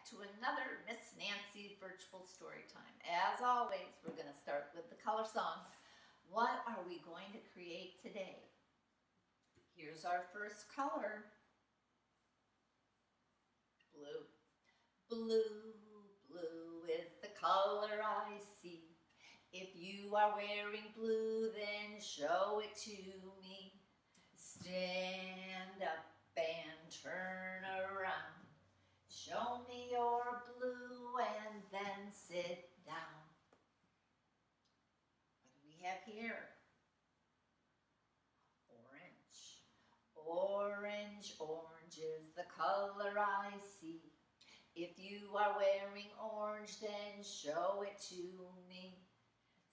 to another Miss Nancy virtual story time. As always, we're going to start with the color songs. What are we going to create today? Here's our first color. Blue. Blue, blue is the color I see. If you are wearing blue, then show it to me. Stand up and turn around. Show me your blue and then sit down. What do we have here? Orange. Orange, orange is the color I see. If you are wearing orange, then show it to me.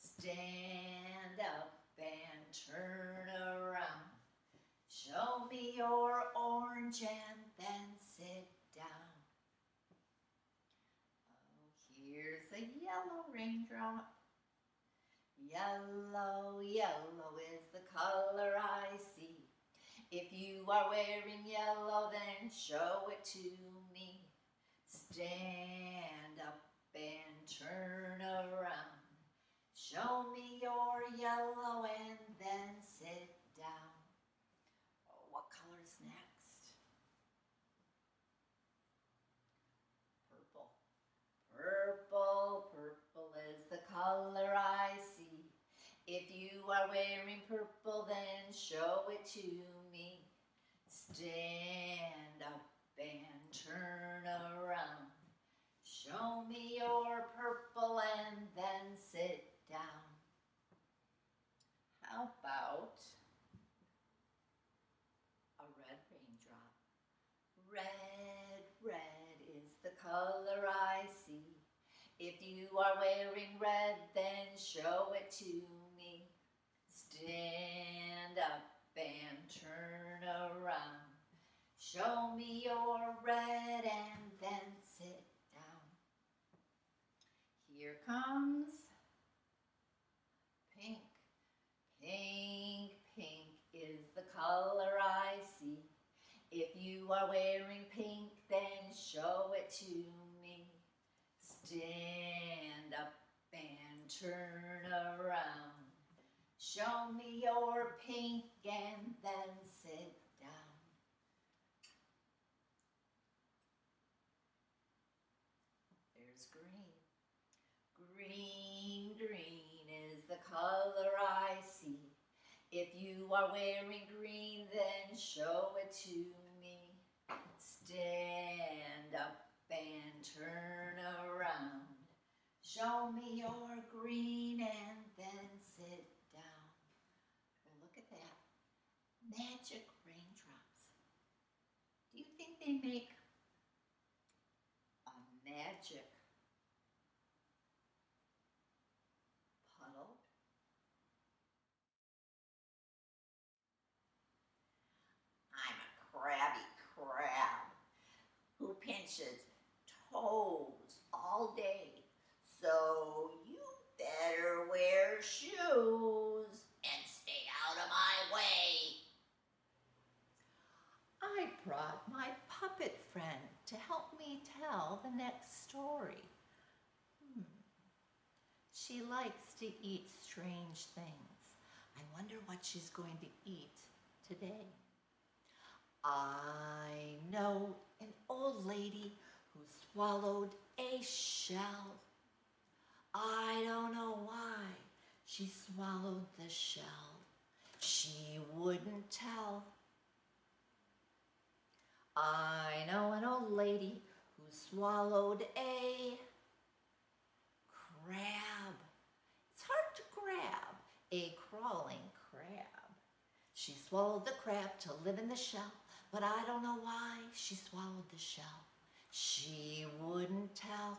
Stand up and turn around. Show me your orange and then sit down. Here's a yellow raindrop. Yellow, yellow is the color I see. If you are wearing yellow, then show it to me. Stand up and turn around. Show me your yellow and then sit down. Oh, what color is next? Purple. Purple, purple is the color I see. If you are wearing purple, then show it to me. Stand up and turn around. Show me your purple and then sit down. How about a red raindrop? Red, red is the color I see. If you are wearing red, then show it to me. Stand up and turn around. Show me your red and then sit down. Here comes pink. Pink, pink is the color I see. If you are wearing pink, then show it to me. Stand up and turn around. Show me your pink and then sit down. There's green. Green, green is the color I see. If you are wearing green, then show it to me. Stand up and turn around. Show me your green and then sit down. Well, look at that. Magic raindrops. Do you think they make a magic puddle? I'm a crabby crab who pinches toes all day. So you better wear shoes and stay out of my way. I brought my puppet friend to help me tell the next story. She likes to eat strange things. I wonder what she's going to eat today. I know an old lady who swallowed a shell. I don't know why she swallowed the shell. She wouldn't tell. I know an old lady who swallowed a crab. It's hard to grab a crawling crab. She swallowed the crab to live in the shell, but I don't know why she swallowed the shell. She wouldn't tell.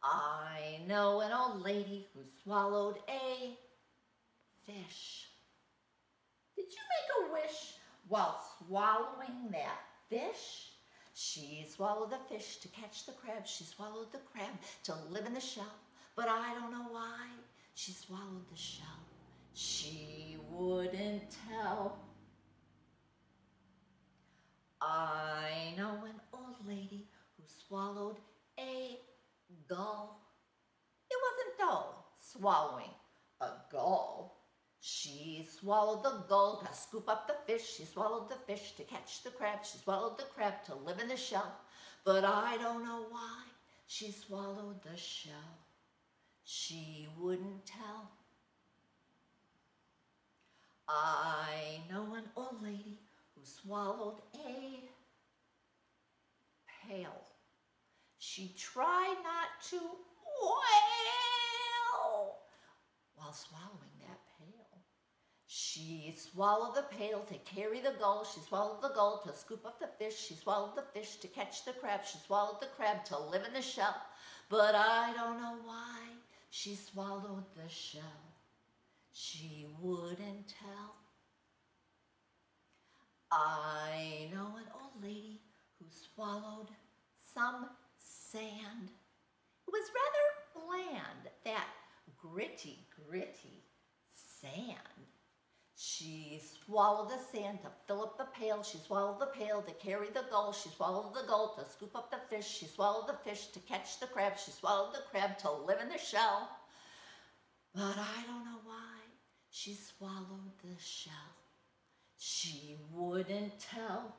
I know an old lady who swallowed a fish. Did you make a wish while swallowing that fish? She swallowed the fish to catch the crab. She swallowed the crab to live in the shell, but I don't know why she swallowed the shell. She wouldn't tell. I know an old lady swallowing a gull. She swallowed the gull to scoop up the fish. She swallowed the fish to catch the crab. She swallowed the crab to live in the shell. But I don't know why she swallowed the shell. She wouldn't tell. I know an old lady who swallowed a pail. She tried not to wail while swallowing that pail. She swallowed the pail to carry the gull. She swallowed the gull to scoop up the fish. She swallowed the fish to catch the crab. She swallowed the crab to live in the shell. But I don't know why she swallowed the shell. She wouldn't tell. I know an old lady who swallowed some sand. It was rather bland, that gritty sand. She swallowed the sand to fill up the pail. She swallowed the pail to carry the gull. She swallowed the gull to scoop up the fish. She swallowed the fish to catch the crab. She swallowed the crab to live in the shell. But I don't know why she swallowed the shell. She wouldn't tell.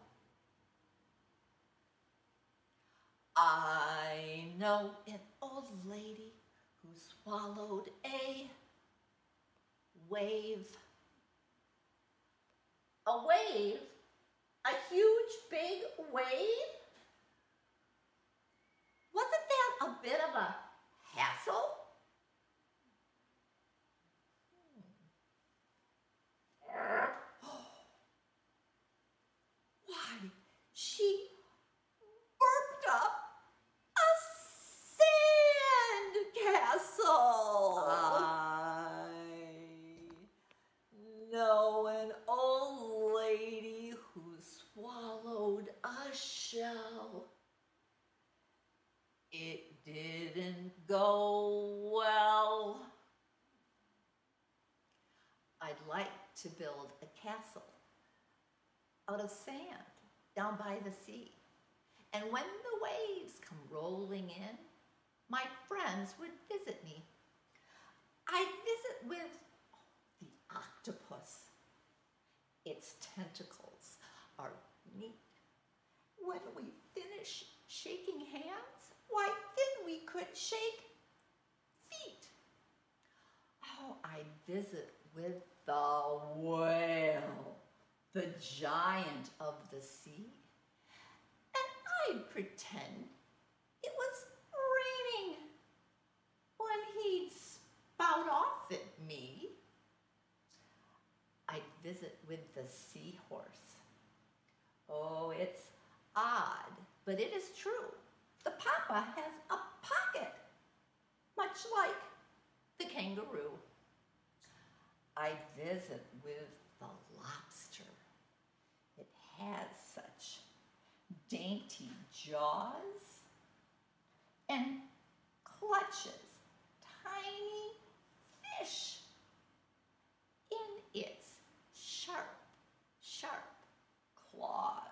I know an old lady who swallowed a wave. A wave? A huge, big wave? Wasn't that a bit of a hassle? Why, she burped up a sand-castle. I know an old lady who swallowed a shell. It didn't go well. I'd like to build a castle out of sand down by the sea. And when the waves come rolling in, my friends would visit me. I'd visit with the octopus. Its tentacles are neat. When we finish shaking hands, why, then we could shake feet. Oh, I'd visit with the whale, the giant of the sea. And I'd pretend it was raining when he'd spout off at me. I'd visit with the seahorse. Oh, it's odd, but it is true. The papa has a pocket, much like the kangaroo. I'd visit with the lobster. It has such dainty jaws and clutches tiny fish in its sharp claws.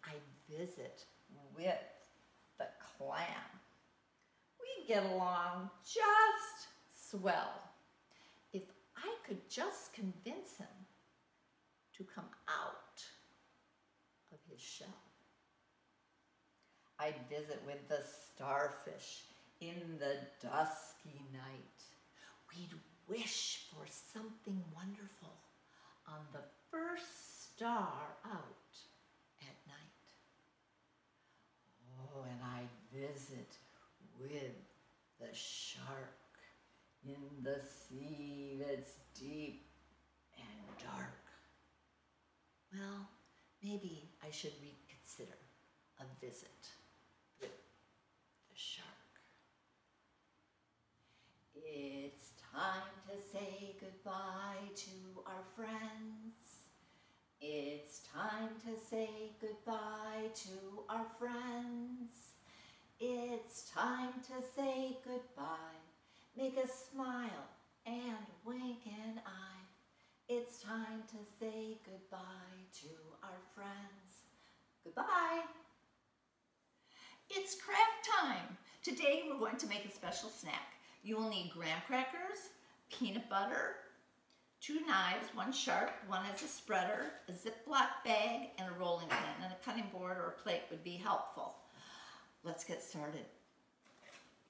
I'd visit with the clam. We get along just swell. If I could just convince him to come out of his shell. I'd visit with the starfish in the dusky night. We'd wish for something wonderful on the first star out at night. Oh, and I'd visit with the shark in the sea that's deep and dark. Well, maybe I should reconsider a visit with the shark. It's time to say goodbye to our friends. It's time to say goodbye to our friends. It's time to say goodbye. Make a smile and wink an eye. It's time to say goodbye to our friends. Goodbye. It's craft time. Today we're going to make a special snack. You will need graham crackers, peanut butter, 2 knives, one sharp, one as a spreader, a Ziploc bag, and a rolling pin, and a cutting board or a plate would be helpful. Let's get started.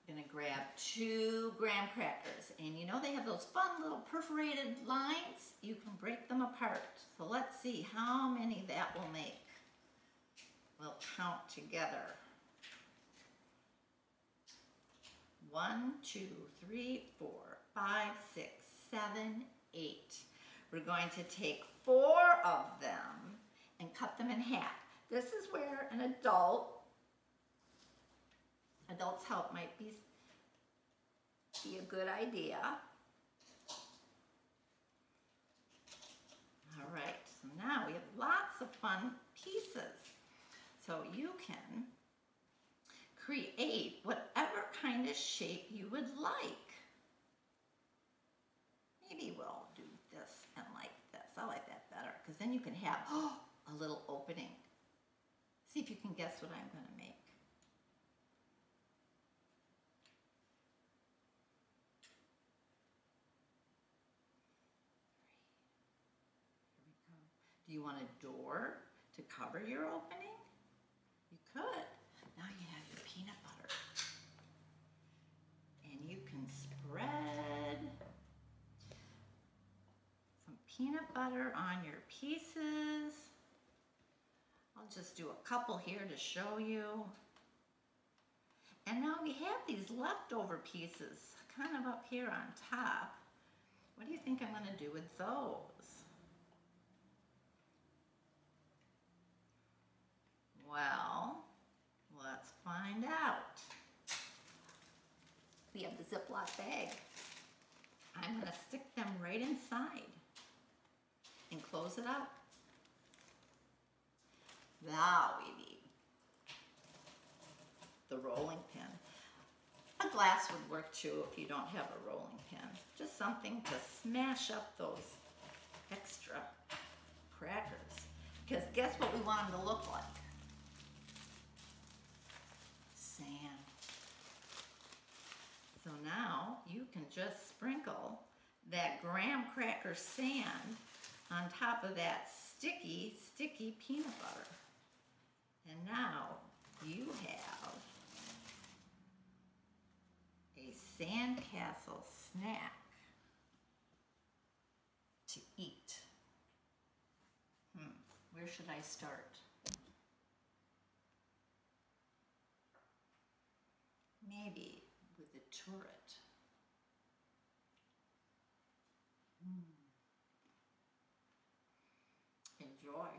I'm gonna grab 2 graham crackers, and you know they have those fun little perforated lines? You can break them apart. So let's see how many that will make. We'll count together. 1, 2, 3, 4, 5, 6, 7, 8. We're going to take 4 of them and cut them in half. This is where an adult's help might be a good idea. All right, so now we have lots of fun pieces. So you can create whatever kind of shape you would like. Maybe we'll do this and like this. I like that better because then you can have a little opening. See if you can guess what I'm going to make. Do you want a door to cover your opening? You could. Now you have your peanut butter. And you can spread some peanut butter on your pieces. I'll just do a couple here to show you. And now we have these leftover pieces kind of up here on top. What do you think I'm going to do with those? Well, let's find out. We have the Ziploc bag. I'm going to stick them right inside and close it up. Now we need the rolling pin. A glass would work too if you don't have a rolling pin. Just something to smash up those extra crackers. Because guess what we want them to look like? Sand. So now you can just sprinkle that graham cracker sand on top of that sticky peanut butter. And now you have a sandcastle snack to eat. Where should I start? Maybe with a turret. Enjoy.